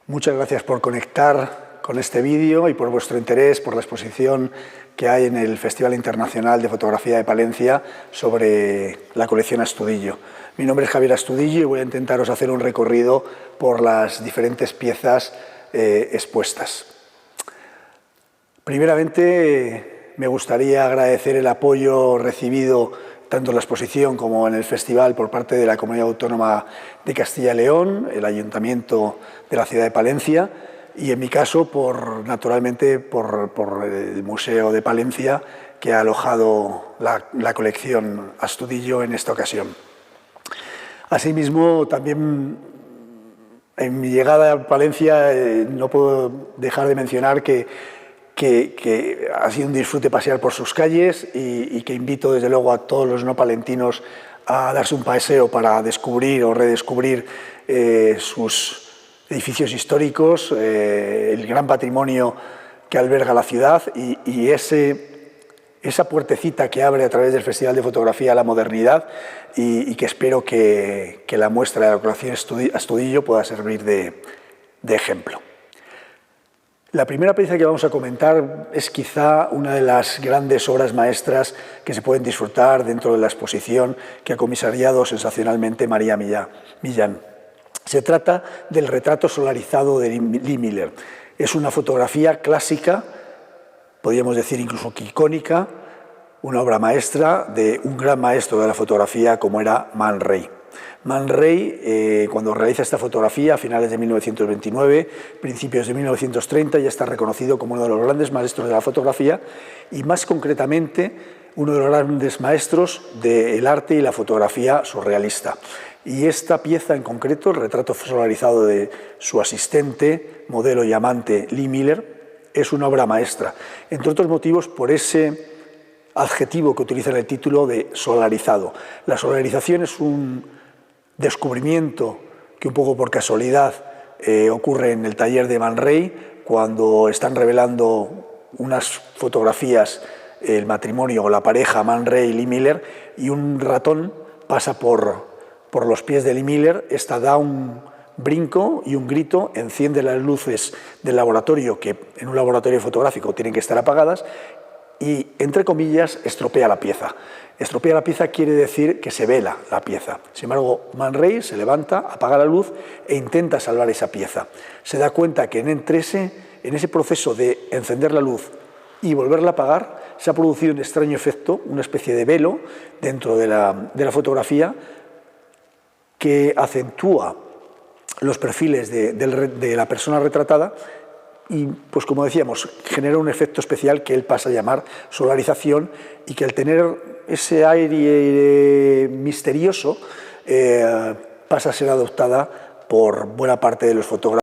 Muchas gracias por conectar con este vídeo y por vuestro interés por la exposición que hay en el Festival Internacional de Fotografía de Palencia sobre la colección Astudillo. Mi nombre es Javier Astudillo y voy a intentaros hacer un recorrido por las diferentes piezas expuestas. Primeramente, me gustaría agradecer el apoyo recibido tanto en la exposición como en el festival por parte de la Comunidad Autónoma de Castilla y León, el Ayuntamiento de la ciudad de Palencia y, en mi caso, naturalmente por el Museo de Palencia, que ha alojado la colección Astudillo en esta ocasión. Asimismo, también en mi llegada a Palencia no puedo dejar de mencionar que ha sido un disfrute pasear por sus calles y que invito desde luego a todos los no palentinos a darse un paseo para descubrir o redescubrir sus edificios históricos, el gran patrimonio que alberga la ciudad y esa puertecita que abre a través del Festival de Fotografía a la modernidad y que espero que la muestra de la colección Astudillo pueda servir de ejemplo. La primera pieza que vamos a comentar es quizá una de las grandes obras maestras que se pueden disfrutar dentro de la exposición que ha comisariado sensacionalmente María Millán. Se trata del retrato solarizado de Lee Miller. Es una fotografía clásica, podríamos decir incluso icónica, una obra maestra de un gran maestro de la fotografía como era Man Ray. Man Ray, cuando realiza esta fotografía a finales de 1929, principios de 1930, ya está reconocido como uno de los grandes maestros de la fotografía y, más concretamente, uno de los grandes maestros del arte y la fotografía surrealista. Y esta pieza en concreto, el retrato solarizado de su asistente, modelo y amante Lee Miller, es una obra maestra, entre otros motivos por ese adjetivo que utiliza en el título de solarizado. La solarización es un descubrimiento que un poco por casualidad ocurre en el taller de Man Ray cuando están revelando unas fotografías, el matrimonio o la pareja Man Ray y Lee Miller, y un ratón pasa por los pies de Lee Miller. Esta da un brinco y un grito, enciende las luces del laboratorio, que en un laboratorio fotográfico tienen que estar apagadas, y, entre comillas, estropea la pieza. Estropea la pieza quiere decir que se vela la pieza. Sin embargo, Man Ray se levanta, apaga la luz e intenta salvar esa pieza. Se da cuenta que en ese proceso de encender la luz y volverla a apagar, se ha producido un extraño efecto, una especie de velo dentro de la fotografía que acentúa los perfiles de la persona retratada y, pues como decíamos, genera un efecto especial que él pasa a llamar solarización y que, al tener ese aire misterioso, pasa a ser adoptada por buena parte de los fotógrafos.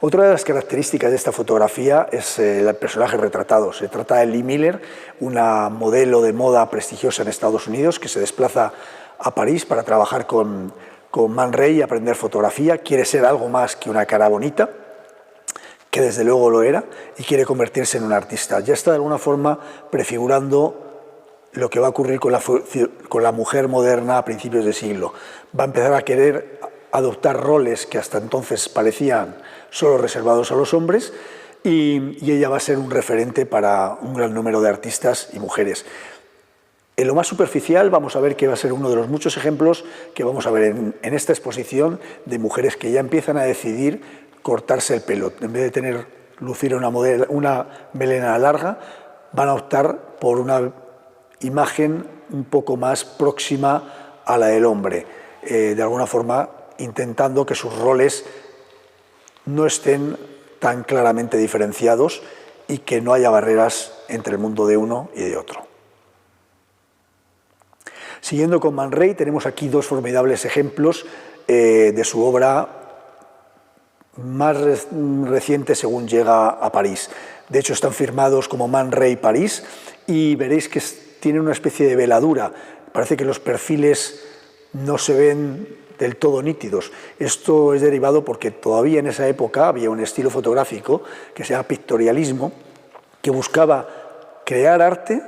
Otra de las características de esta fotografía es el personaje retratado. Se trata de Lee Miller, una modelo de moda prestigiosa en Estados Unidos que se desplaza a París para trabajar con Man Ray y aprender fotografía. Quiere ser algo más que una cara bonita, que desde luego lo era, y quiere convertirse en un artista. Ya está de alguna forma prefigurando lo que va a ocurrir con la mujer moderna a principios de siglo. Va a empezar a querer adoptar roles que hasta entonces parecían solo reservados a los hombres y ella va a ser un referente para un gran número de artistas y mujeres. En lo más superficial vamos a ver que va a ser uno de los muchos ejemplos que vamos a ver en esta exposición de mujeres que ya empiezan a decidir cortarse el pelo. En vez de lucir una melena larga, van a optar por una imagen un poco más próxima a la del hombre, de alguna forma intentando que sus roles no estén tan claramente diferenciados y que no haya barreras entre el mundo de uno y de otro. Siguiendo con Man Ray, tenemos aquí dos formidables ejemplos de su obra más reciente según llega a París. De hecho, están firmados como Man Ray París y veréis que tienen una especie de veladura. Parece que los perfiles no se ven del todo nítidos. Esto es derivado porque todavía en esa época había un estilo fotográfico que se llama pictorialismo, que buscaba crear arte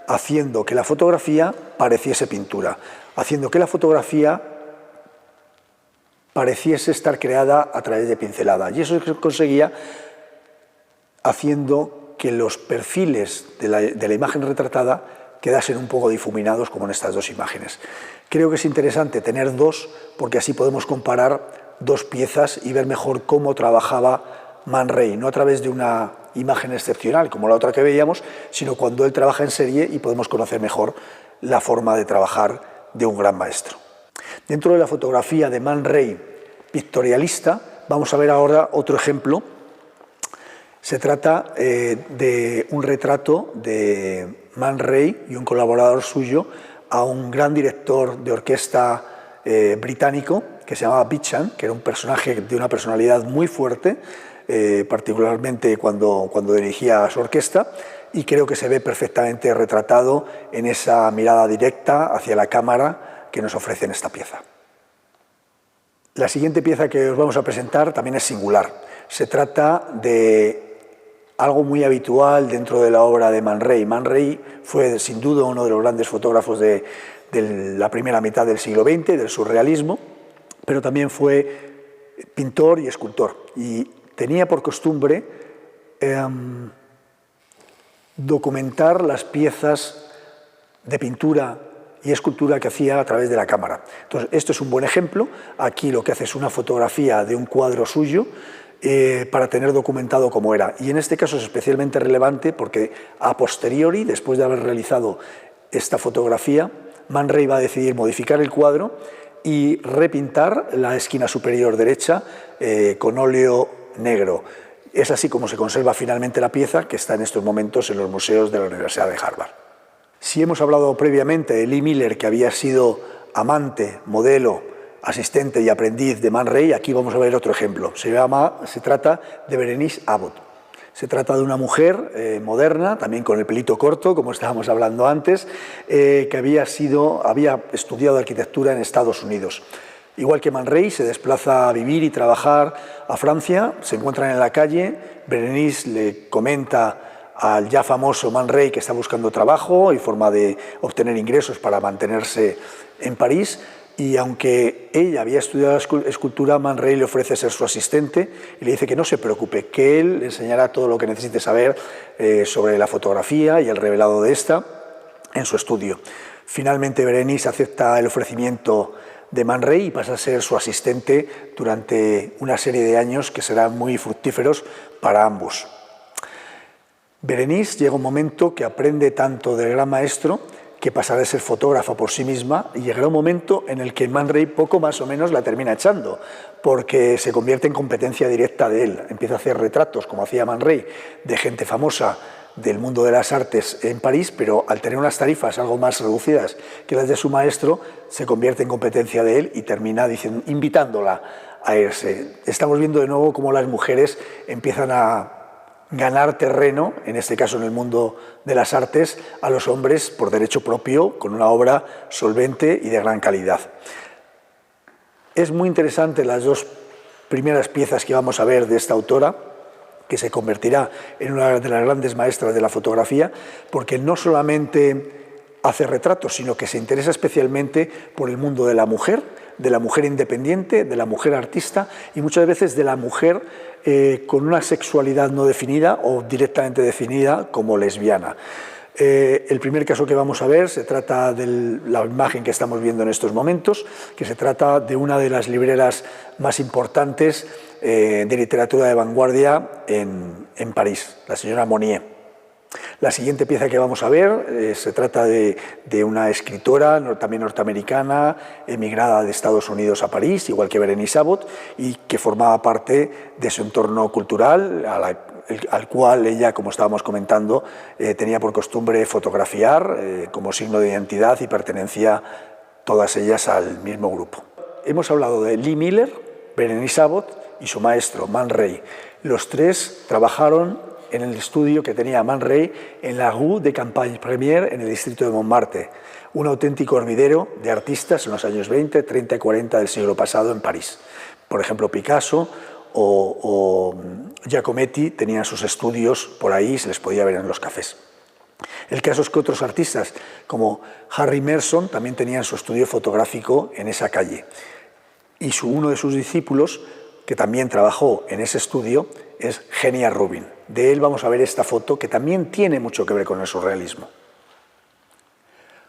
haciendo que la fotografía pareciese pintura, haciendo que la fotografía pareciese estar creada a través de pincelada. Y eso se conseguía haciendo que los perfiles de la imagen retratada quedasen un poco difuminados, como en estas dos imágenes. Creo que es interesante tener dos, porque así podemos comparar dos piezas y ver mejor cómo trabajaba Man Ray, no a través de una imagen excepcional como la otra que veíamos, sino cuando él trabaja en serie y podemos conocer mejor la forma de trabajar de un gran maestro. Dentro de la fotografía de Man Ray pictorialista, vamos a ver ahora otro ejemplo. Se trata de un retrato de Man Ray y un colaborador suyo a un gran director de orquesta británico que se llamaba Beecham, que era un personaje de una personalidad muy fuerte, particularmente cuando dirigía a su orquesta, y creo que se ve perfectamente retratado en esa mirada directa hacia la cámara que nos ofrece en esta pieza. La siguiente pieza que os vamos a presentar también es singular. Se trata de algo muy habitual dentro de la obra de Man Ray. Man Ray fue sin duda uno de los grandes fotógrafos de la primera mitad del siglo XX, del surrealismo, pero también fue pintor y escultor. Y tenía por costumbre documentar las piezas de pintura y escultura que hacía a través de la cámara. Entonces, esto es un buen ejemplo. Aquí lo que hace es una fotografía de un cuadro suyo para tener documentado cómo era. Y en este caso es especialmente relevante porque a posteriori, después de haber realizado esta fotografía, Man Ray va a decidir modificar el cuadro y repintar la esquina superior derecha con óleo negro. Es así como se conserva finalmente la pieza, que está en estos momentos en los museos de la Universidad de Harvard. Si hemos hablado previamente de Lee Miller, que había sido amante, modelo, asistente y aprendiz de Man Ray, aquí vamos a ver otro ejemplo. Se trata de Berenice Abbott. Se trata de una mujer moderna, también con el pelito corto, como estábamos hablando antes, que había estudiado arquitectura en Estados Unidos. Igual que Man Ray, se desplaza a vivir y trabajar a Francia, se encuentran en la calle, Berenice le comenta al ya famoso Man Ray que está buscando trabajo y forma de obtener ingresos para mantenerse en París, y aunque ella había estudiado escultura, Man Ray le ofrece ser su asistente y le dice que no se preocupe, que él le enseñará todo lo que necesite saber sobre la fotografía y el revelado de esta en su estudio. Finalmente Berenice acepta el ofrecimiento de Man Ray y pasa a ser su asistente durante una serie de años que serán muy fructíferos para ambos. Berenice llega un momento que aprende tanto del gran maestro que pasará a ser fotógrafa por sí misma, y llegará un momento en el que Man Ray poco más o menos la termina echando, porque se convierte en competencia directa de él. Empieza a hacer retratos, como hacía Man Ray, de gente famosa del mundo de las artes en París, pero al tener unas tarifas algo más reducidas que las de su maestro, se convierte en competencia de él y termina invitándola a irse. Estamos viendo de nuevo cómo las mujeres empiezan a ganar terreno, en este caso en el mundo de las artes, a los hombres por derecho propio, con una obra solvente y de gran calidad. Es muy interesante las dos primeras piezas que vamos a ver de esta autora, que se convertirá en una de las grandes maestras de la fotografía, porque no solamente hace retratos, sino que se interesa especialmente por el mundo de la mujer independiente, de la mujer artista y muchas veces de la mujer con una sexualidad no definida o directamente definida como lesbiana. El primer caso que vamos a ver se trata de la imagen que estamos viendo en estos momentos, que se trata de una de las libreras más importantes de literatura de vanguardia en París, la señora Monnier. La siguiente pieza que vamos a ver se trata de una escritora también norteamericana, emigrada de Estados Unidos a París, igual que Berenice Abbott, y que formaba parte de su entorno cultural, al cual ella, como estábamos comentando, tenía por costumbre fotografiar como signo de identidad y pertenencia todas ellas al mismo grupo. Hemos hablado de Lee Miller, Berenice Abbott y su maestro, Man Ray. Los tres trabajaron en el estudio que tenía Man Ray en la Rue de Campagne Première, en el distrito de Montmartre, un auténtico hormiguero de artistas en los años 20, 30 y 40 del siglo pasado en París. Por ejemplo, Picasso o Giacometti tenían sus estudios por ahí, se les podía ver en los cafés. El caso es que otros artistas, como Harry Merson, también tenían su estudio fotográfico en esa calle. Y uno de sus discípulos, que también trabajó en ese estudio, es Henia Rubin. De él vamos a ver esta foto que también tiene mucho que ver con el surrealismo.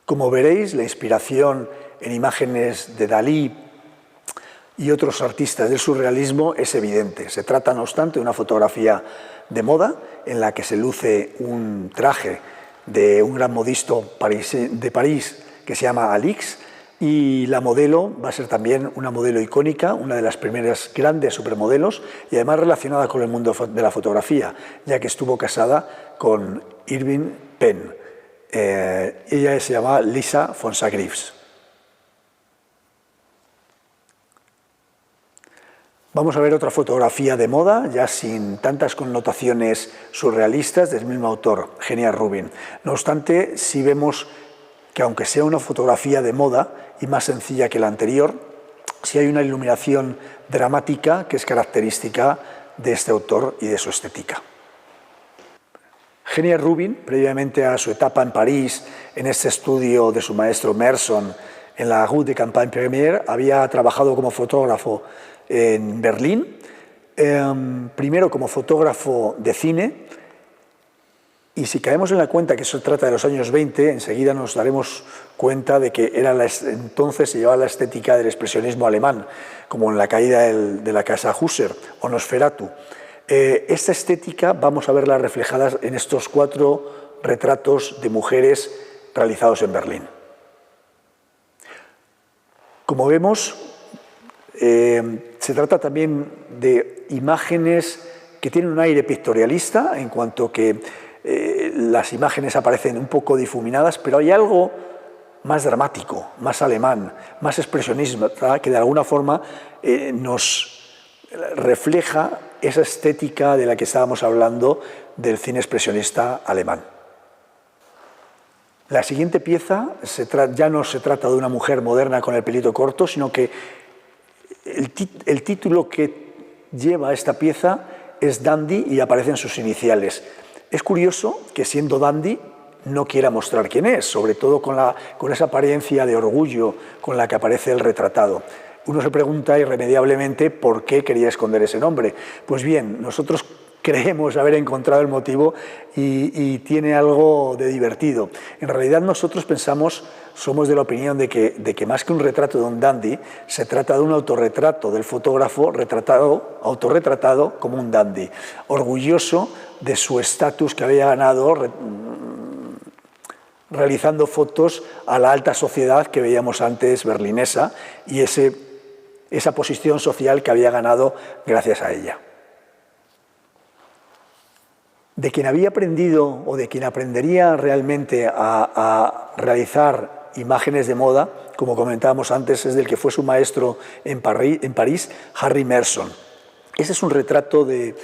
Como veréis, la inspiración en imágenes de Dalí y otros artistas del surrealismo es evidente. Se trata, no obstante, de una fotografía de moda en la que se luce un traje de un gran modisto de París que se llama Alix, y la modelo va a ser también una modelo icónica, una de las primeras grandes supermodelos y además relacionada con el mundo de la fotografía, ya que estuvo casada con Irving Penn. Ella se llama Lisa Fonsa-Greaves. Vamos a ver otra fotografía de moda, ya sin tantas connotaciones surrealistas, del mismo autor, Henia Rubin. No obstante, sí vemos que aunque sea una fotografía de moda y más sencilla que la anterior, sí hay una iluminación dramática que es característica de este autor y de su estética. Henia Rubin, previamente a su etapa en París, en este estudio de su maestro Merson, en la Rue de Campagne Première, había trabajado como fotógrafo en Berlín, primero como fotógrafo de cine, y si caemos en la cuenta que se trata de los años 20, enseguida nos daremos cuenta de que entonces se llevaba la estética del expresionismo alemán, como en la caída de la casa Husser o Nosferatu. Esta estética vamos a verla reflejada en estos 4 retratos de mujeres realizados en Berlín. Como vemos, se trata también de imágenes que tienen un aire pictorialista, en cuanto que las imágenes aparecen un poco difuminadas, pero hay algo más dramático, más alemán, más expresionista, que de alguna forma nos refleja esa estética de la que estábamos hablando del cine expresionista alemán. La siguiente pieza ya no se trata de una mujer moderna con el pelito corto, sino que el título que lleva esta pieza es Dandy y aparecen sus iniciales. Es curioso que, siendo Dandy, no quiera mostrar quién es, sobre todo con esa apariencia de orgullo con la que aparece el retratado. Uno se pregunta irremediablemente por qué quería esconder ese nombre. Pues bien, nosotros creemos haber encontrado el motivo y tiene algo de divertido. En realidad nosotros somos de la opinión de que más que un retrato de un dandy, se trata de un autorretrato del fotógrafo autorretratado como un dandy, orgulloso de su estatus que había ganado realizando fotos a la alta sociedad que veíamos antes berlinesa y esa posición social que había ganado gracias a ella. De quien había aprendido o de quien aprendería realmente a realizar imágenes de moda, como comentábamos antes, es del que fue su maestro en París, Harry Merson. Ese es un retrato de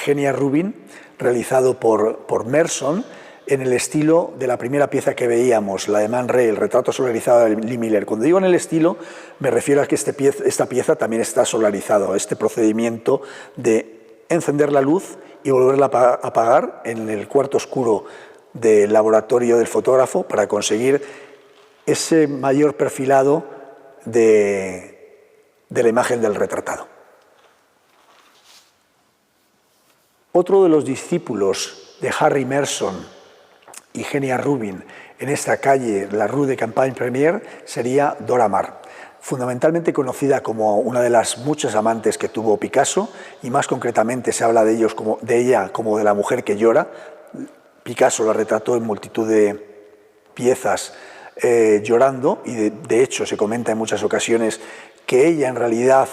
Henia Rubin realizado por Merson en el estilo de la primera pieza que veíamos, la de Man Ray, el retrato solarizado de Lee Miller. Cuando digo en el estilo, me refiero a que esta pieza también está solarizado, este procedimiento de encender la luz y volverla a apagar en el cuarto oscuro del laboratorio del fotógrafo para conseguir ese mayor perfilado de la imagen del retratado. Otro de los discípulos de Harry Merson y Henia Rubin en esta calle, la Rue de Campagne Première, sería Dora Maar, fundamentalmente conocida como una de las muchas amantes que tuvo Picasso, y más concretamente se habla de ella como de la mujer que llora. Picasso la retrató en multitud de piezas llorando, y de hecho se comenta en muchas ocasiones que ella en realidad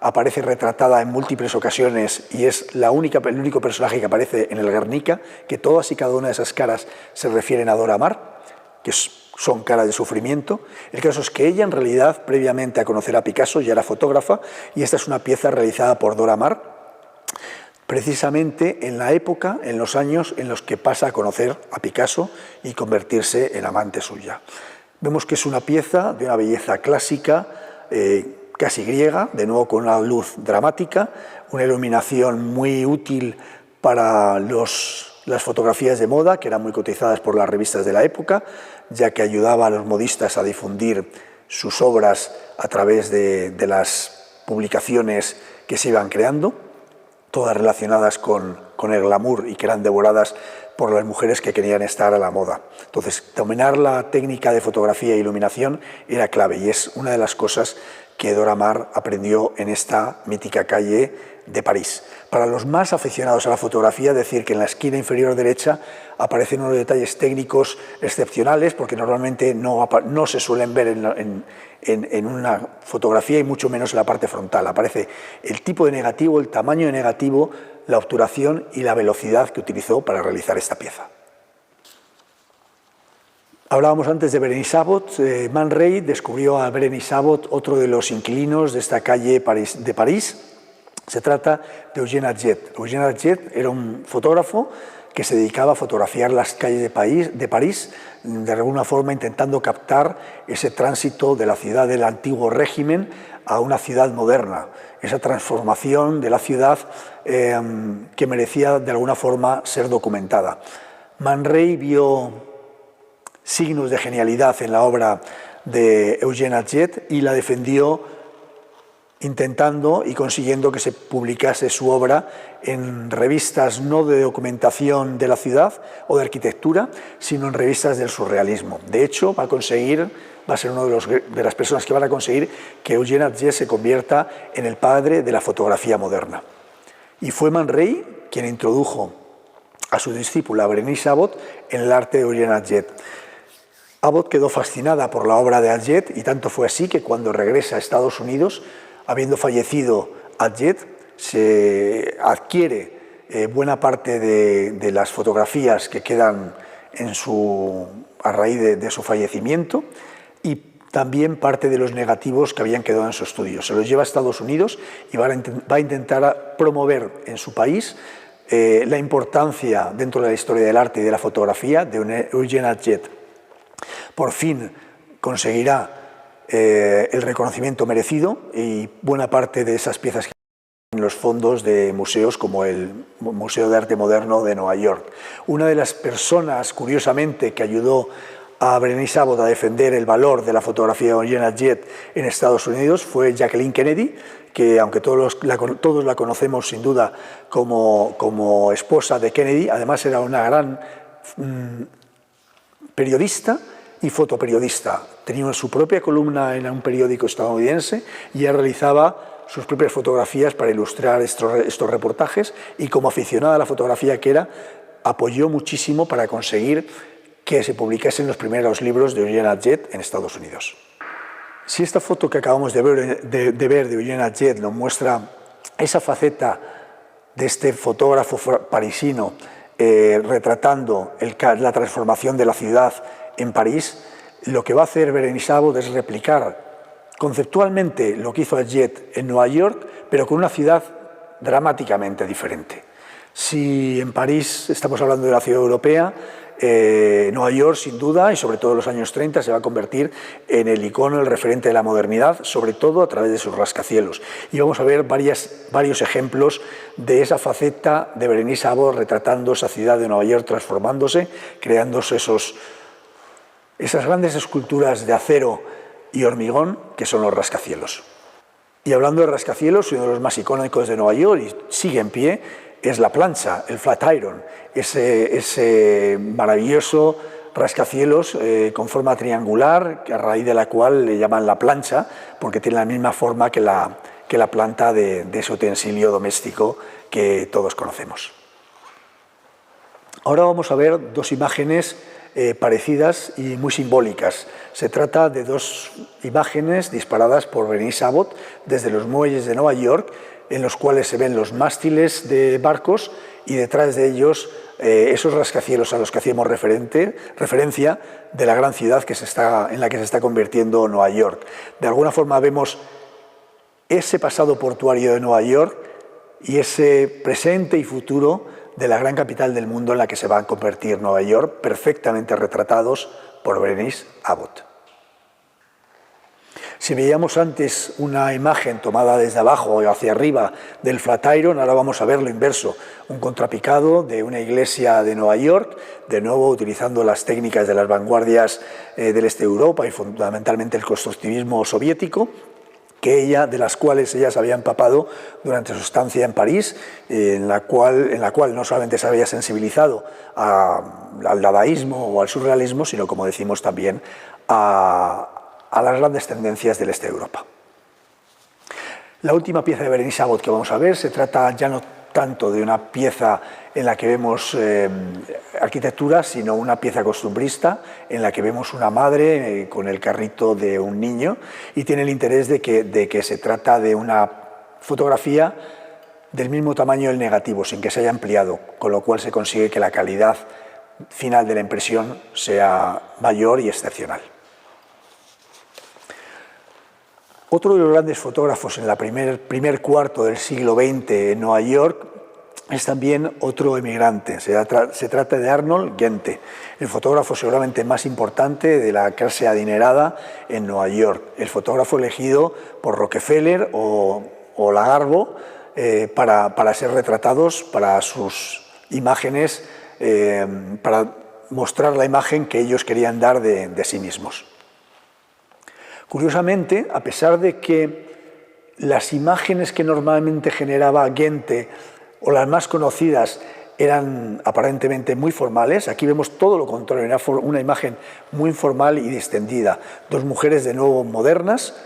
aparece retratada en múltiples ocasiones y es el único personaje que aparece en el Guernica, que todas y cada una de esas caras se refieren a Dora Maar, que son caras de sufrimiento. El caso es que ella, en realidad, previamente a conocer a Picasso, ya era fotógrafa, y esta es una pieza realizada por Dora Maar, precisamente en la época, en los años en los que pasa a conocer a Picasso y convertirse en amante suya. Vemos que es una pieza de una belleza clásica, casi griega, de nuevo con una luz dramática, una iluminación muy útil para las fotografías de moda, que eran muy cotizadas por las revistas de la época, ya que ayudaba a los modistas a difundir sus obras a través de las publicaciones que se iban creando, todas relacionadas con el glamour y que eran devoradas por las mujeres que querían estar a la moda. Entonces, dominar la técnica de fotografía e iluminación era clave y es una de las cosas que Dora Maar aprendió en esta mítica calle de París. Para los más aficionados a la fotografía, decir que en la esquina inferior derecha aparecen unos detalles técnicos excepcionales, porque normalmente no se suelen ver en una fotografía y mucho menos en la parte frontal. Aparece el tipo de negativo, el tamaño de negativo, la obturación y la velocidad que utilizó para realizar esta pieza. Hablábamos antes de Bérénice Abbot. Man Ray descubrió a Bérénice Abbot, otro de los inquilinos de esta calle de París. Se trata de Eugène Atget. Eugène Atget era un fotógrafo que se dedicaba a fotografiar las calles de París, de alguna forma intentando captar ese tránsito de la ciudad del antiguo régimen a una ciudad moderna, esa transformación de la ciudad que merecía de alguna forma ser documentada. Man Ray vio signos de genialidad en la obra de Eugène Atget y la defendió intentando y consiguiendo que se publicase su obra en revistas no de documentación de la ciudad o de arquitectura, sino en revistas del surrealismo. De hecho, va a ser uno de las personas que van a conseguir que Eugène Atget se convierta en el padre de la fotografía moderna. Y fue Man Ray quien introdujo a su discípula Bérénice Abbot en el arte de Eugène Atget. Abbot quedó fascinada por la obra de Atget y tanto fue así que cuando regresa a Estados Unidos, habiendo fallecido Atget, se adquiere buena parte de las fotografías que quedan a raíz de su fallecimiento y también parte de los negativos que habían quedado en su estudio. Se los lleva a Estados Unidos y va a intentar promover en su país la importancia dentro de la historia del arte y de la fotografía de Eugène Atget. Por fin conseguirá el reconocimiento merecido y buena parte de esas piezas que en los fondos de museos como el Museo de Arte Moderno de Nueva York. Una de las personas, curiosamente, que ayudó a Bérénice Abbot a defender el valor de la fotografía de Eugène Atget en Estados Unidos fue Jacqueline Kennedy, que aunque todos la conocemos sin duda como esposa de Kennedy, además era una gran periodista y fotoperiodista. Tenía su propia columna en un periódico estadounidense y ella realizaba sus propias fotografías para ilustrar estos reportajes y como aficionada a la fotografía que era, apoyó muchísimo para conseguir que se publicasen los primeros libros de Eugène Atget en Estados Unidos. Si esta foto que acabamos de ver de Eugène Atget nos muestra esa faceta de este fotógrafo parisino retratando la transformación de la ciudad en París, lo que va a hacer Bérénice Abbot es replicar conceptualmente lo que hizo Atget en Nueva York, pero con una ciudad dramáticamente diferente. Si en París estamos hablando de la ciudad europea, Nueva York, sin duda, y sobre todo en los años 30, se va a convertir en el icono, el referente de la modernidad, sobre todo a través de sus rascacielos. Y vamos a ver varios ejemplos de esa faceta de Bérénice Abbot retratando esa ciudad de Nueva York, transformándose, creándose esas grandes esculturas de acero y hormigón que son los rascacielos. Y hablando de rascacielos, uno de los más icónicos de Nueva York, y sigue en pie, es la plancha, el Flatiron, ese maravilloso rascacielos con forma triangular, a raíz de la cual le llaman la plancha, porque tiene la misma forma que la planta de ese utensilio doméstico que todos conocemos. Ahora vamos a ver dos imágenes parecidas y muy simbólicas. Se trata de dos imágenes disparadas por Bérénice Abbot desde los muelles de Nueva York, en los cuales se ven los mástiles de barcos y detrás de ellos esos rascacielos a los que hacíamos referencia de la gran ciudad en la que se está convirtiendo Nueva York. De alguna forma vemos ese pasado portuario de Nueva York y ese presente y futuro de la gran capital del mundo en la que se va a convertir Nueva York, perfectamente retratados por Bérénice Abbot. Si veíamos antes una imagen tomada desde abajo o hacia arriba del Flatiron, ahora vamos a ver lo inverso, un contrapicado de una iglesia de Nueva York, de nuevo utilizando las técnicas de las vanguardias del este de Europa y fundamentalmente el constructivismo soviético, de las cuales ella se había empapado durante su estancia en París, en la cual no solamente se había sensibilizado al dadaísmo o al surrealismo, sino, como decimos, también a las grandes tendencias del este de Europa. La última pieza de Berenice Abbott que vamos a ver se trata ya no tanto de una pieza en la que vemos arquitectura, sino una pieza costumbrista en la que vemos una madre con el carrito de un niño, y tiene el interés de que se trata de una fotografía del mismo tamaño del negativo, sin que se haya ampliado, con lo cual se consigue que la calidad final de la impresión sea mayor y excepcional. Otro de los grandes fotógrafos en el primer cuarto del siglo XX en Nueva York es también otro emigrante. Se trata de Arnold Genthe, el fotógrafo seguramente más importante de la clase adinerada en Nueva York, el fotógrafo elegido por Rockefeller o Lagarbo para ser retratados para sus imágenes, para mostrar la imagen que ellos querían dar de sí mismos. Curiosamente, a pesar de que las imágenes que normalmente generaba Genthe, o las más conocidas, eran aparentemente muy formales, aquí vemos todo lo contrario, una imagen muy informal y distendida. Dos mujeres de nuevo modernas,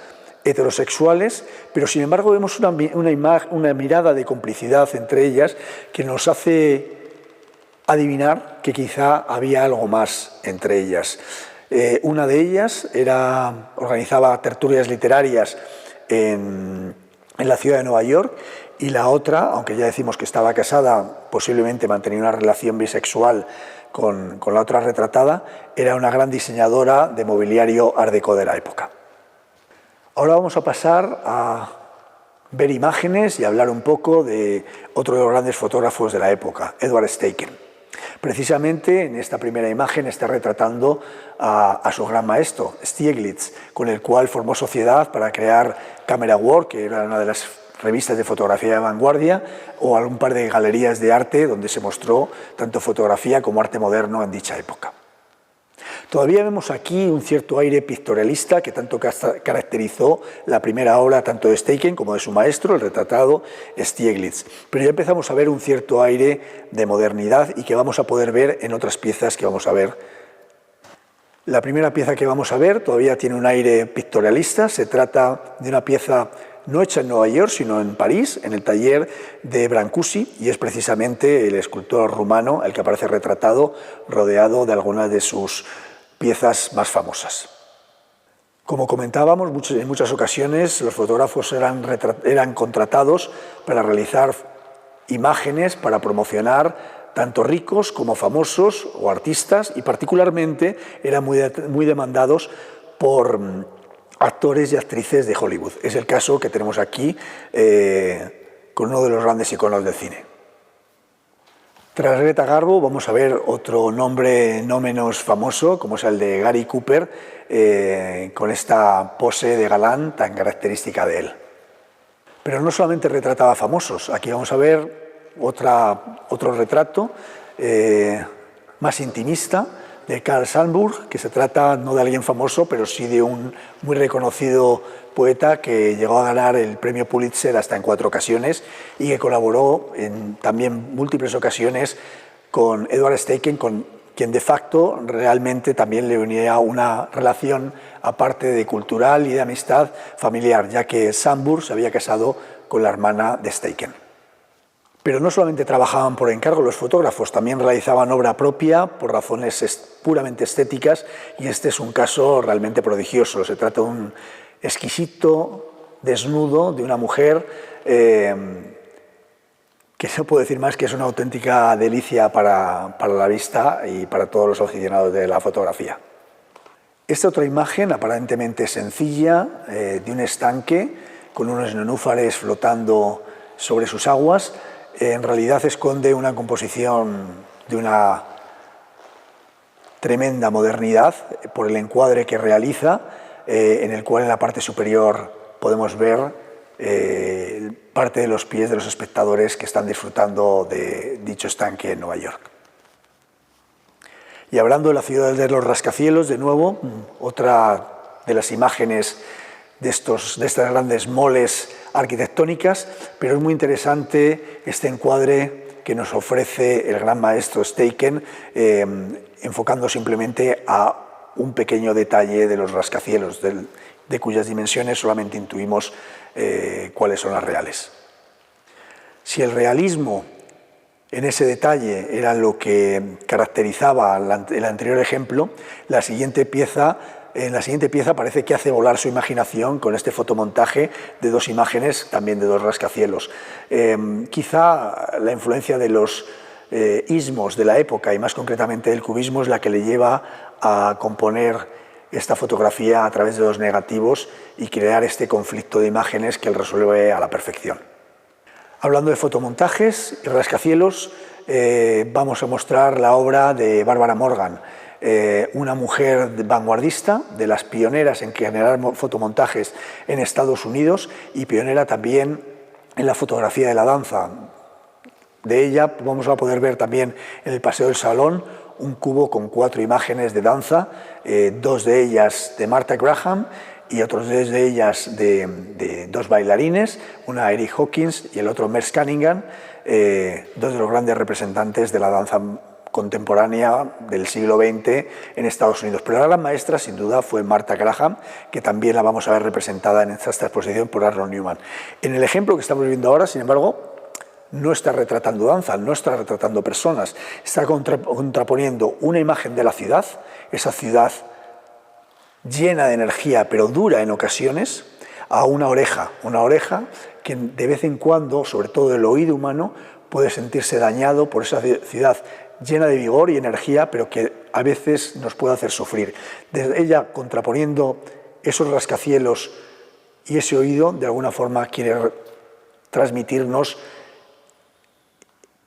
heterosexuales, pero sin embargo vemos una mirada de complicidad entre ellas que nos hace adivinar que quizá había algo más entre ellas. Una de ellas organizaba tertulias literarias en la ciudad de Nueva York, y la otra, aunque ya decimos que estaba casada, posiblemente mantenía una relación bisexual con la otra retratada, era una gran diseñadora de mobiliario art déco de la época. Ahora vamos a pasar a ver imágenes y hablar un poco de otro de los grandes fotógrafos de la época, Edward Steichen. Precisamente en esta primera imagen está retratando a su gran maestro, Stieglitz, con el cual formó sociedad para crear Camera Work, que era una de las revistas de fotografía de vanguardia, o algún par de galerías de arte donde se mostró tanto fotografía como arte moderno en dicha época. Todavía vemos aquí un cierto aire pictorialista que tanto caracterizó la primera obra tanto de Steichen como de su maestro, el retratado Stieglitz. Pero ya empezamos a ver un cierto aire de modernidad y que vamos a poder ver en otras piezas que vamos a ver. La primera pieza que vamos a ver todavía tiene un aire pictorialista. Se trata de una pieza no hecha en Nueva York, sino en París, en el taller de Brancusi, y es precisamente el escultor rumano el que aparece retratado, rodeado de algunas de sus piezas más famosas. Como comentábamos, en muchas ocasiones los fotógrafos eran contratados para realizar imágenes, para promocionar tanto ricos como famosos o artistas, y particularmente eran muy demandados por actores y actrices de Hollywood. Es el caso que tenemos aquí con uno de los grandes iconos del cine. Tras Greta Garbo vamos a ver otro nombre no menos famoso, como es el de Gary Cooper, con esta pose de galán tan característica de él. Pero no solamente retrataba famosos, aquí vamos a ver otro retrato más intimista, de Carl Sandburg, que se trata no de alguien famoso, pero sí de un muy reconocido poeta que llegó a ganar el premio Pulitzer hasta en 4 ocasiones y que colaboró en también múltiples ocasiones con Edward Steichen, con quien de facto realmente también le unía una relación, aparte de cultural y de amistad, familiar, ya que Sandburg se había casado con la hermana de Steichen. Pero no solamente trabajaban por encargo los fotógrafos, también realizaban obra propia por razones puramente estéticas, y este es un caso realmente prodigioso. Se trata de un exquisito desnudo de una mujer que no puedo decir más que es una auténtica delicia para la vista y para todos los aficionados de la fotografía. Esta otra imagen, aparentemente sencilla, de un estanque con unos nenúfares flotando sobre sus aguas, en realidad esconde una composición de una tremenda modernidad por el encuadre que realiza, en el cual en la parte superior podemos ver parte de los pies de los espectadores que están disfrutando de dicho estanque en Nueva York. Y hablando de la ciudad de los rascacielos, de nuevo, otra de las imágenes de estas grandes moles arquitectónicas, pero es muy interesante este encuadre que nos ofrece el gran maestro Steichen, enfocando simplemente a un pequeño detalle de los rascacielos, de cuyas dimensiones solamente intuimos cuáles son las reales. Si el realismo en ese detalle era lo que caracterizaba el anterior ejemplo, en la siguiente pieza parece que hace volar su imaginación con este fotomontaje de dos imágenes, también de dos rascacielos. Quizá la influencia de los ismos de la época, y más concretamente del cubismo, es la que le lleva a componer esta fotografía a través de dos negativos y crear este conflicto de imágenes que él resuelve a la perfección. Hablando de fotomontajes y rascacielos, vamos a mostrar la obra de Barbara Morgan, una mujer vanguardista, de las pioneras en generar fotomontajes en Estados Unidos y pionera también en la fotografía de la danza. De ella vamos a poder ver también en el Paseo del Salón un cubo con 4 imágenes de danza, 2 de ellas de Martha Graham y otros 2 de ellas de 2 bailarines, una Eric Hawkins y el otro Merce Cunningham, 2 de los grandes representantes de la danza contemporánea del siglo XX en Estados Unidos. Pero la gran maestra, sin duda, fue Martha Graham, que también la vamos a ver representada en esta exposición por Arnold Newman. En el ejemplo que estamos viendo ahora, sin embargo, no está retratando danza, no está retratando personas, está contraponiendo una imagen de la ciudad, esa ciudad llena de energía, pero dura en ocasiones, a una oreja que de vez en cuando, sobre todo el oído humano, puede sentirse dañado por esa ciudad llena de vigor y energía, pero que a veces nos puede hacer sufrir. Desde ella, contraponiendo esos rascacielos y ese oído, de alguna forma quiere transmitirnos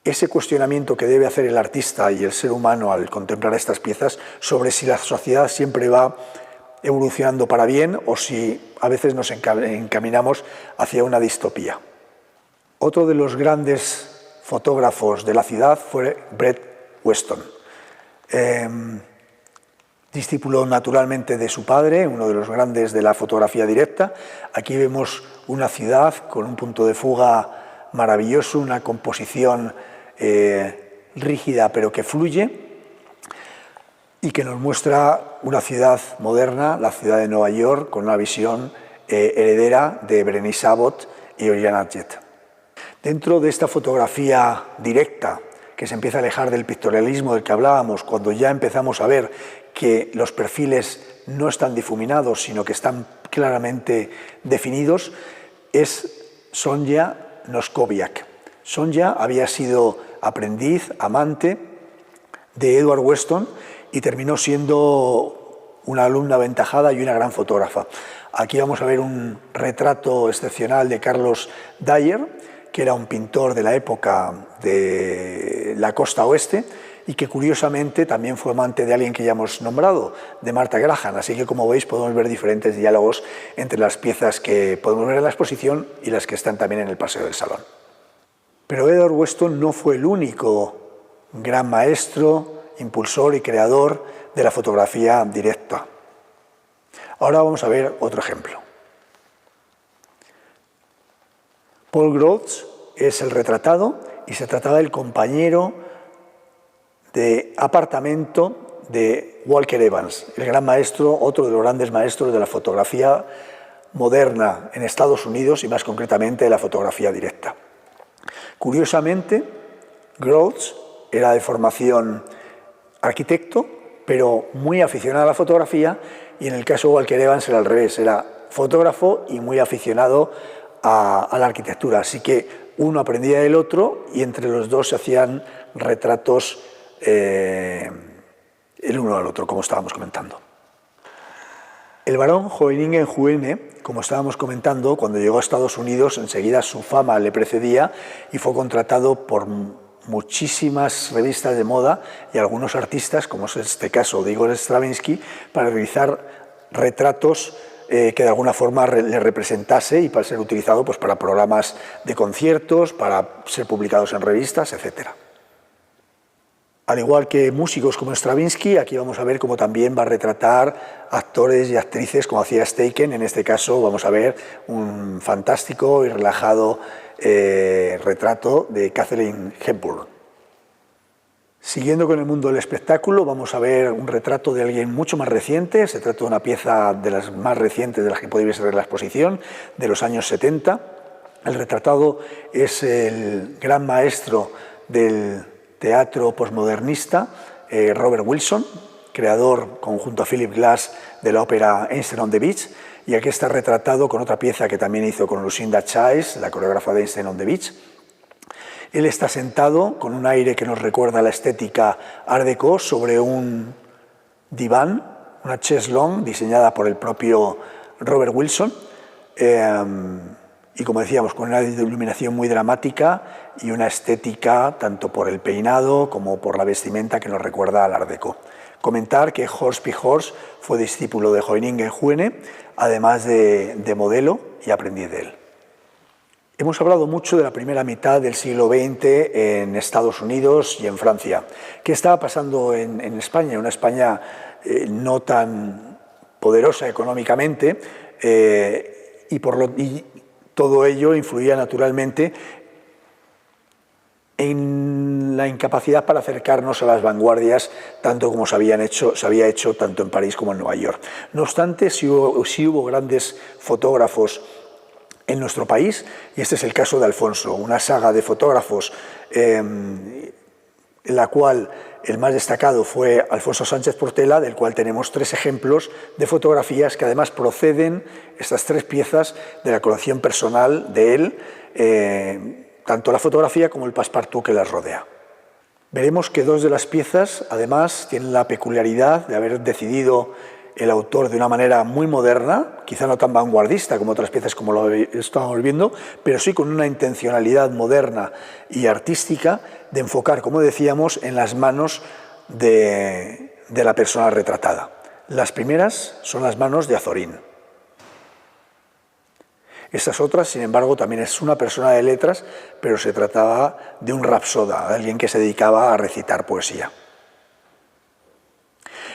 ese cuestionamiento que debe hacer el artista y el ser humano al contemplar estas piezas sobre si la sociedad siempre va evolucionando para bien o si a veces nos encaminamos hacia una distopía. Otro de los grandes fotógrafos de la ciudad fue Brett Weston, discípulo naturalmente de su padre, uno de los grandes de la fotografía directa. Aquí vemos una ciudad con un punto de fuga maravilloso, una composición rígida pero que fluye y que nos muestra una ciudad moderna, la ciudad de Nueva York, con una visión heredera de Berenice Abbott y Oriana Jett. Dentro de esta fotografía directa que se empieza a alejar del pictorialismo del que hablábamos, cuando ya empezamos a ver que los perfiles no están difuminados, sino que están claramente definidos, es Sonja Noskowiak. Sonja había sido aprendiz, amante de Edward Weston y terminó siendo una alumna aventajada y una gran fotógrafa. Aquí vamos a ver un retrato excepcional de Carlos Dyer, que era un pintor de la época de la costa oeste y que curiosamente también fue amante de alguien que ya hemos nombrado, de Martha Graham. Así que, como veis, podemos ver diferentes diálogos entre las piezas que podemos ver en la exposición y las que están también en el Paseo del Salón. Pero Edward Weston no fue el único gran maestro, impulsor y creador de la fotografía directa. Ahora vamos a ver otro ejemplo. Paul Groves es el retratado y se trataba del compañero de apartamento de Walker Evans, el gran maestro, otro de los grandes maestros de la fotografía moderna en Estados Unidos y más concretamente de la fotografía directa. Curiosamente, Groves era de formación arquitecto, pero muy aficionado a la fotografía, y en el caso de Walker Evans era al revés, era fotógrafo y muy aficionado a la arquitectura. Así que uno aprendía del otro y entre los dos se hacían retratos el uno al otro, como estábamos comentando. El barón Hoyningen-Huene, como estábamos comentando, cuando llegó a Estados Unidos, enseguida su fama le precedía y fue contratado por muchísimas revistas de moda y algunos artistas, como es este caso de Igor Stravinsky, para realizar retratos que de alguna forma le representase y para ser utilizado pues, para programas de conciertos, para ser publicados en revistas, etc. Al igual que músicos como Stravinsky, aquí vamos a ver cómo también va a retratar actores y actrices como hacía Steichen. En este caso vamos a ver un fantástico y relajado retrato de Katharine Hepburn. Siguiendo con el mundo del espectáculo, vamos a ver un retrato de alguien mucho más reciente. Se trata de una pieza de las más recientes de las que podéis ver en la exposición, de los años 70. El retratado es el gran maestro del teatro posmodernista, Robert Wilson, creador, junto a Philip Glass, de la ópera Einstein on the Beach, y aquí está retratado con otra pieza que también hizo con Lucinda Childs, la coreógrafa de Einstein on the Beach. Él está sentado con un aire que nos recuerda a la estética Art Deco sobre un diván, una chaise longue diseñada por el propio Robert Wilson, y como decíamos, con una iluminación muy dramática y una estética tanto por el peinado como por la vestimenta que nos recuerda al Art Deco. Comentar que Horst P. Horst fue discípulo de Hoyningen Huene, además de modelo y aprendiz de él. Hemos hablado mucho de la primera mitad del siglo XX en Estados Unidos y en Francia. ¿Qué estaba pasando en España? Una España no tan poderosa económicamente y todo ello influía naturalmente en la incapacidad para acercarnos a las vanguardias, tanto como se había hecho tanto en París como en Nueva York. No obstante, sí hubo grandes fotógrafos en nuestro país, y este es el caso de Alfonso, una saga de fotógrafos en la cual el más destacado fue Alfonso Sánchez Portela, del cual tenemos 3 ejemplos de fotografías que además proceden, estas 3 piezas, de la colección personal de él, tanto la fotografía como el passepartout que las rodea. Veremos que 2 de las piezas, además, tienen la peculiaridad de haber decidido el autor de una manera muy moderna, quizá no tan vanguardista como otras piezas como lo estábamos viendo, pero sí con una intencionalidad moderna y artística de enfocar, como decíamos, en las manos de la persona retratada. Las primeras son las manos de Azorín. Estas otras, sin embargo, también es una persona de letras, pero se trataba de un rapsoda, de alguien que se dedicaba a recitar poesía.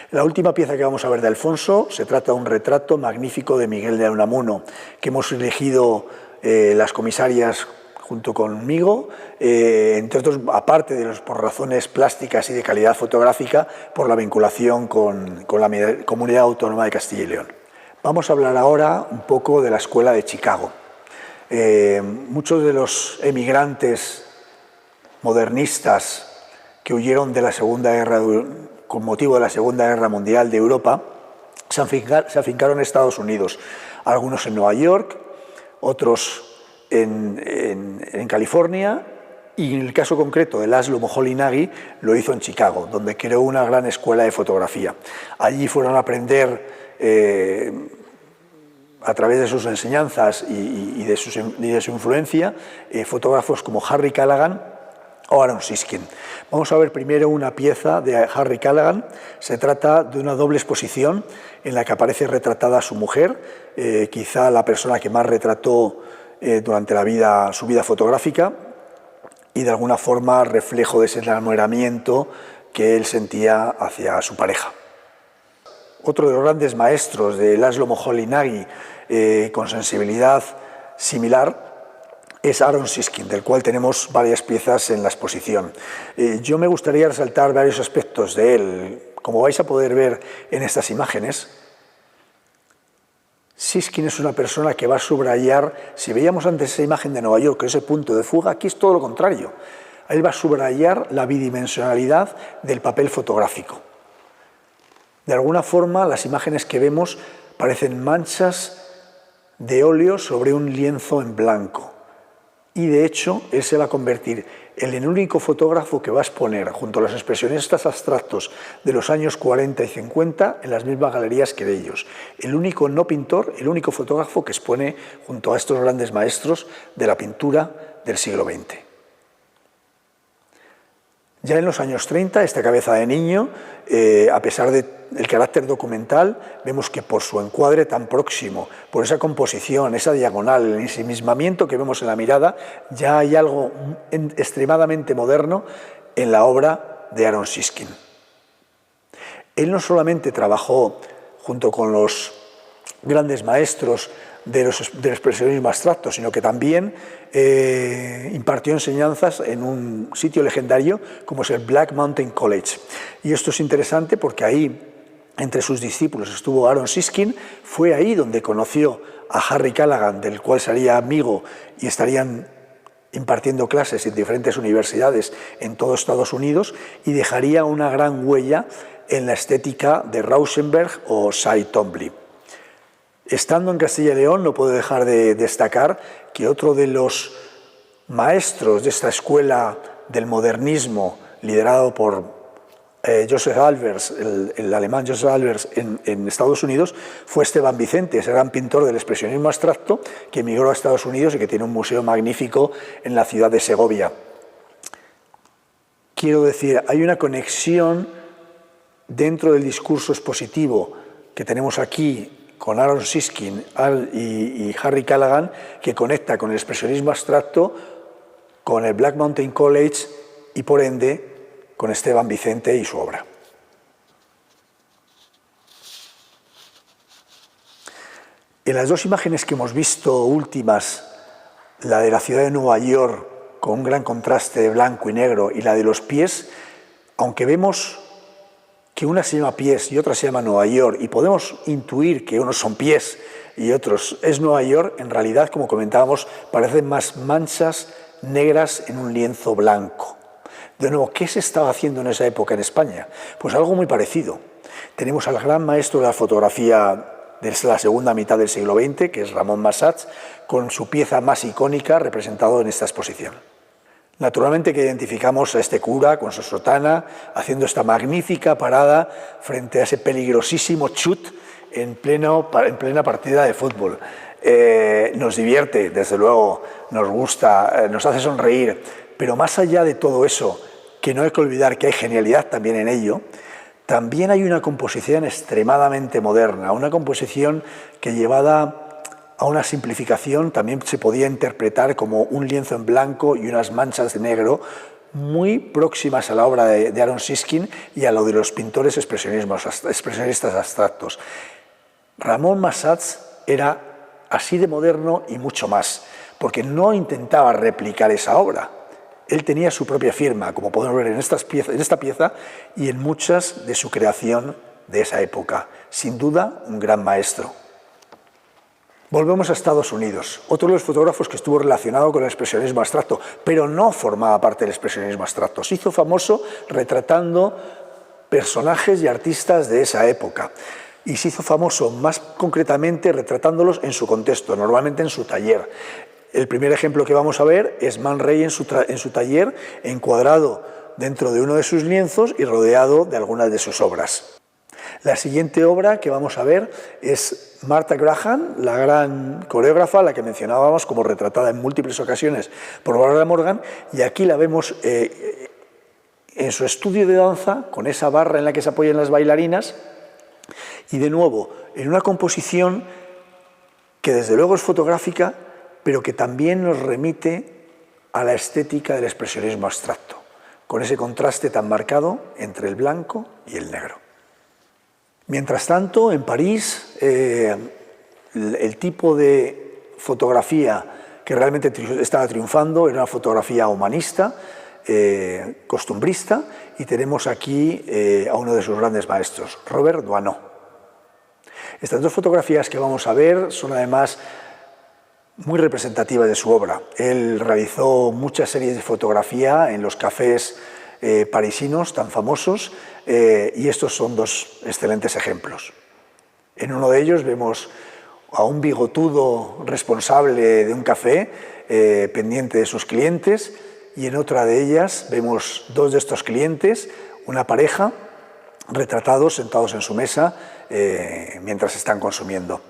La última pieza que vamos a ver de Alfonso se trata de un retrato magnífico de Miguel de Unamuno, que hemos elegido las comisarias junto conmigo, entre otros, aparte de por razones plásticas y de calidad fotográfica, por la vinculación con la Comunidad Autónoma de Castilla y León. Vamos a hablar ahora un poco de la Escuela de Chicago. Muchos de los emigrantes modernistas que huyeron de la Segunda Guerra con motivo de la Segunda Guerra Mundial de Europa, se afincaron en Estados Unidos, algunos en Nueva York, otros en California, y en el caso concreto de Laszlo Moholy-Nagy lo hizo en Chicago, donde creó una gran escuela de fotografía. Allí fueron a aprender, a través de sus enseñanzas y de su influencia, fotógrafos como Harry Callaghan o Aaron Siskin. Vamos a ver primero una pieza de Harry Callaghan. Se trata de una doble exposición en la que aparece retratada su mujer, quizá la persona que más retrató durante su vida fotográfica, y de alguna forma reflejo de ese enamoramiento que él sentía hacia su pareja. Otro de los grandes maestros de Laszlo Moholy-Nagy, con sensibilidad similar, es Aaron Siskin, del cual tenemos varias piezas en la exposición. Yo me gustaría resaltar varios aspectos de él. Como vais a poder ver en estas imágenes, Siskin es una persona que va a subrayar, si veíamos antes esa imagen de Nueva York, que es el punto de fuga, aquí es todo lo contrario. Él va a subrayar la bidimensionalidad del papel fotográfico. De alguna forma, las imágenes que vemos parecen manchas de óleo sobre un lienzo en blanco. Y de hecho, él se va a convertir en el único fotógrafo que va a exponer, junto a los expresionistas abstractos de los años 40 y 50, en las mismas galerías que ellos. El único no pintor, el único fotógrafo que expone junto a estos grandes maestros de la pintura del siglo XX. Ya en los años 30, esta cabeza de niño, a pesar del carácter documental, vemos que por su encuadre tan próximo, por esa composición, esa diagonal, el ensimismamiento que vemos en la mirada, ya hay algo extremadamente moderno en la obra de Aaron Siskin. Él no solamente trabajó junto con los grandes maestros del expresionismo abstracto, sino que también impartió enseñanzas en un sitio legendario como es el Black Mountain College. Y esto es interesante porque ahí, entre sus discípulos, estuvo Aaron Siskin. Fue ahí donde conoció a Harry Callaghan, del cual sería amigo, y estarían impartiendo clases en diferentes universidades en todo Estados Unidos, y dejaría una gran huella en la estética de Rauschenberg o Cy Twombly. Estando en Castilla y León, no puedo dejar de destacar que otro de los maestros de esta escuela del modernismo, liderado por Joseph Albers, el alemán Joseph Albers en Estados Unidos, fue Esteban Vicente, ese gran pintor del expresionismo abstracto que emigró a Estados Unidos y que tiene un museo magnífico en la ciudad de Segovia. Quiero decir, hay una conexión dentro del discurso expositivo que tenemos aquí con Aaron Siskin y Harry Callaghan, que conecta con el expresionismo abstracto, con el Black Mountain College y, por ende, con Esteban Vicente y su obra. En las dos imágenes que hemos visto últimas, la de la ciudad de Nueva York con un gran contraste de blanco y negro y la de los pies, aunque vemos que una se llama pies y otra se llama Nueva York y podemos intuir que unos son pies y otros es Nueva York, en realidad, como comentábamos, parecen más manchas negras en un lienzo blanco. De nuevo, ¿qué se estaba haciendo en esa época en España? Pues algo muy parecido. Tenemos al gran maestro de la fotografía de la segunda mitad del siglo XX, que es Ramón Massats, con su pieza más icónica representado en esta exposición. Naturalmente que identificamos a este cura con su sotana, haciendo esta magnífica parada frente a ese peligrosísimo chut en plena partida de fútbol. Nos divierte, desde luego, nos gusta, nos hace sonreír, pero más allá de todo eso, que no hay que olvidar que hay genialidad también en ello, también hay una composición extremadamente moderna, una composición que, llevada a una simplificación, también se podía interpretar como un lienzo en blanco y unas manchas de negro muy próximas a la obra de Aaron Siskin y a lo de los pintores expresionistas abstractos. Ramón Massats era así de moderno y mucho más, porque no intentaba replicar esa obra. Él tenía su propia firma, como podemos ver en esta pieza y en muchas de su creación de esa época. Sin duda, un gran maestro. Volvemos a Estados Unidos, otro de los fotógrafos que estuvo relacionado con el expresionismo abstracto, pero no formaba parte del expresionismo abstracto. Se hizo famoso retratando personajes y artistas de esa época, y se hizo famoso más concretamente retratándolos en su contexto, normalmente en su taller. El primer ejemplo que vamos a ver es Man Ray en su taller, encuadrado dentro de uno de sus lienzos y rodeado de algunas de sus obras. La siguiente obra que vamos a ver es Martha Graham, la gran coreógrafa, la que mencionábamos como retratada en múltiples ocasiones por Barbara Morgan, y aquí la vemos en su estudio de danza, con esa barra en la que se apoyan las bailarinas, y de nuevo, en una composición que desde luego es fotográfica, pero que también nos remite a la estética del expresionismo abstracto, con ese contraste tan marcado entre el blanco y el negro. Mientras tanto, en París, el tipo de fotografía que realmente estaba triunfando era una fotografía humanista, costumbrista, y tenemos aquí a uno de sus grandes maestros, Robert Doisneau. Estas dos fotografías que vamos a ver son además muy representativas de su obra. Él realizó muchas series de fotografía en los cafés parisinos tan famosos, y estos son dos excelentes ejemplos. En uno de ellos vemos a un bigotudo responsable de un café pendiente de sus clientes, y en otra de ellas vemos dos de estos clientes, una pareja, retratados sentados en su mesa mientras están consumiendo.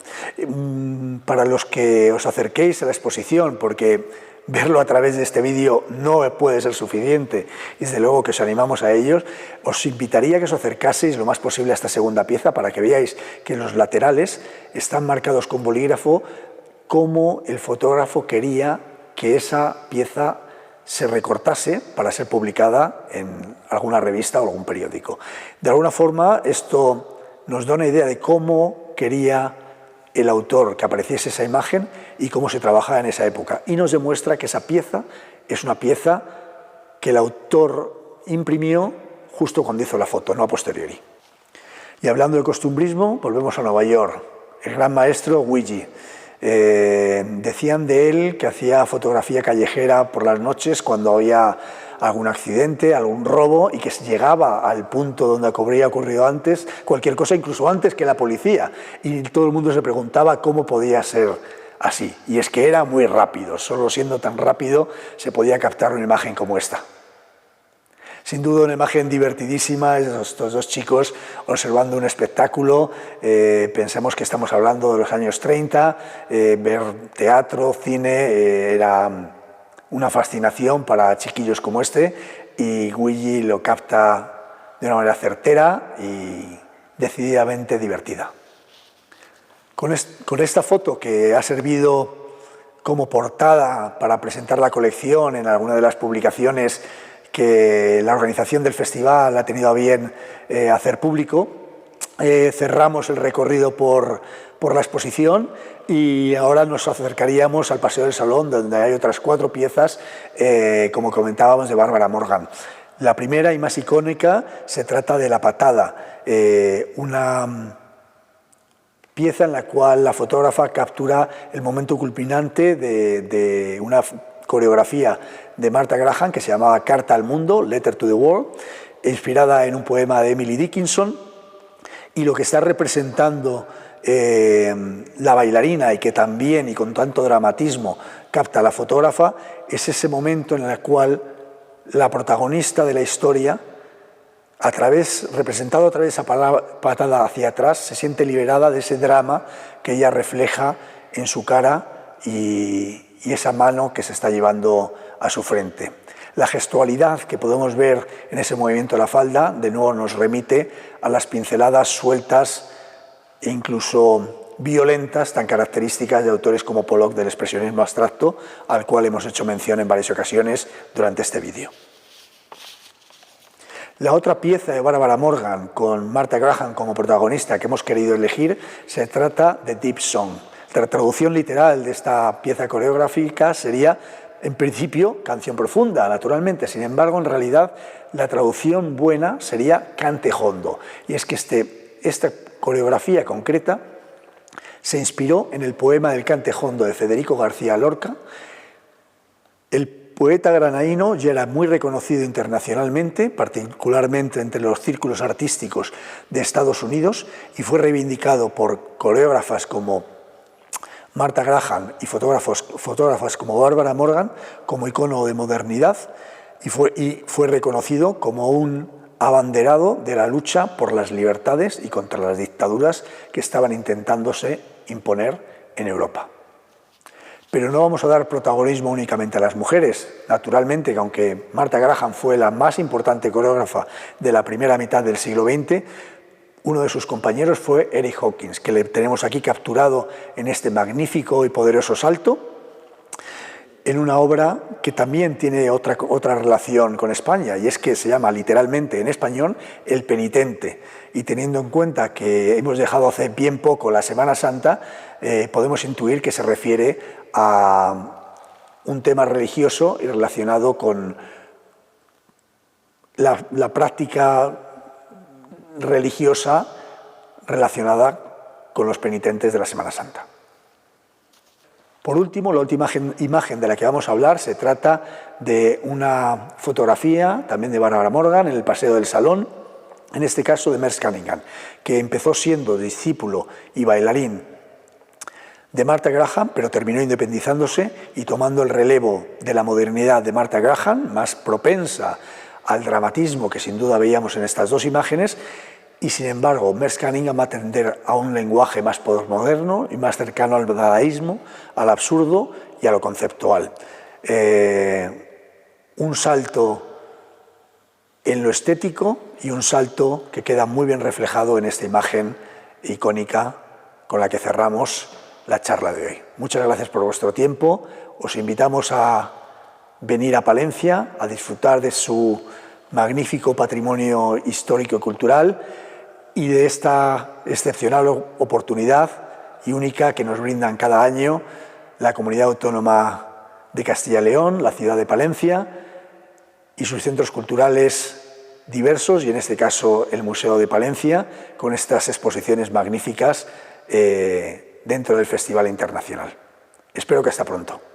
Para los que os acerquéis a la exposición, porque verlo a través de este vídeo no puede ser suficiente, y desde luego que os animamos a ellos, os invitaría a que os acercaseis lo más posible a esta segunda pieza para que veáis que los laterales están marcados con bolígrafo como el fotógrafo quería que esa pieza se recortase para ser publicada en alguna revista o algún periódico. De alguna forma, esto nos da una idea de cómo quería el autor que apareciese esa imagen y cómo se trabajaba en esa época. Y nos demuestra que esa pieza es una pieza que el autor imprimió justo cuando hizo la foto, no a posteriori. Y hablando de costumbrismo, volvemos a Nueva York. El gran maestro Weegee. Decían de él que hacía fotografía callejera por las noches cuando había algún accidente, algún robo, y que llegaba al punto donde habría ocurrido antes, cualquier cosa, incluso antes que la policía. Y todo el mundo se preguntaba cómo podía ser así. Y es que era muy rápido, solo siendo tan rápido se podía captar una imagen como esta. Sin duda una imagen divertidísima, estos dos chicos observando un espectáculo. Pensemos que estamos hablando de los años 30, ver teatro, cine, era una fascinación para chiquillos como este, y Weegee lo capta de una manera certera y decididamente divertida. Con esta foto, que ha servido como portada para presentar la colección en alguna de las publicaciones que la organización del festival ha tenido a bien hacer público, cerramos el recorrido por la exposición y ahora nos acercaríamos al Paseo del Salón, donde hay otras 4 piezas, como comentábamos, de Barbara Morgan. La primera y más icónica se trata de La Patada, una pieza en la cual la fotógrafa captura el momento culminante de una coreografía de Martha Graham que se llamaba Carta al Mundo, Letter to the World, inspirada en un poema de Emily Dickinson, y lo que está representando la bailarina, y que también y con tanto dramatismo capta la fotógrafa, es ese momento en el cual la protagonista de la historia, representado a través de esa patada hacia atrás, se siente liberada de ese drama que ella refleja en su cara y esa mano que se está llevando a su frente. La gestualidad que podemos ver en ese movimiento de la falda, de nuevo nos remite a las pinceladas sueltas e incluso violentas, tan características de autores como Pollock del expresionismo abstracto, al cual hemos hecho mención en varias ocasiones durante este vídeo. La otra pieza de Barbara Morgan, con Martha Graham como protagonista, que hemos querido elegir, se trata de Deep Song. La traducción literal de esta pieza coreográfica sería, en principio, canción profunda, naturalmente. Sin embargo, en realidad, la traducción buena sería cante hondo. Y es que esta coreografía concreta se inspiró en el poema del cante hondo de Federico García Lorca. El poeta granadino ya era muy reconocido internacionalmente, particularmente entre los círculos artísticos de Estados Unidos, y fue reivindicado por coreógrafas como Martha Graham y fotógrafas como Barbara Morgan como icono de modernidad, y fue reconocido como un abanderado de la lucha por las libertades y contra las dictaduras que estaban intentándose imponer en Europa. Pero no vamos a dar protagonismo únicamente a las mujeres. Naturalmente, que aunque Martha Graham fue la más importante coreógrafa de la primera mitad del siglo XX, uno de sus compañeros fue Eric Hawkins, que le tenemos aquí capturado en este magnífico y poderoso salto, en una obra que también tiene otra relación con España, y es que se llama literalmente en español El Penitente. Y teniendo en cuenta que hemos dejado hace bien poco la Semana Santa, podemos intuir que se refiere a un tema religioso y relacionado con la práctica religiosa relacionada con los penitentes de la Semana Santa. Por último, la última imagen de la que vamos a hablar se trata de una fotografía también de Barbara Morgan en el Paseo del Salón, en este caso de Merce Cunningham, que empezó siendo discípulo y bailarín de Martha Graham, pero terminó independizándose y tomando el relevo de la modernidad de Martha Graham, más propensa al dramatismo que sin duda veíamos en estas dos imágenes, y sin embargo Merce Cunningham va a tender a un lenguaje más postmoderno y más cercano al dadaísmo, al absurdo y a lo conceptual. Un salto en lo estético y un salto que queda muy bien reflejado en esta imagen icónica con la que cerramos la charla de hoy. Muchas gracias por vuestro tiempo, os invitamos a venir a Palencia a disfrutar de su magnífico patrimonio histórico y cultural y de esta excepcional oportunidad y única que nos brindan cada año la Comunidad Autónoma de Castilla y León, la ciudad de Palencia y sus centros culturales diversos, y en este caso el Museo de Palencia, con estas exposiciones magníficas dentro del Festival Internacional. Espero que hasta pronto.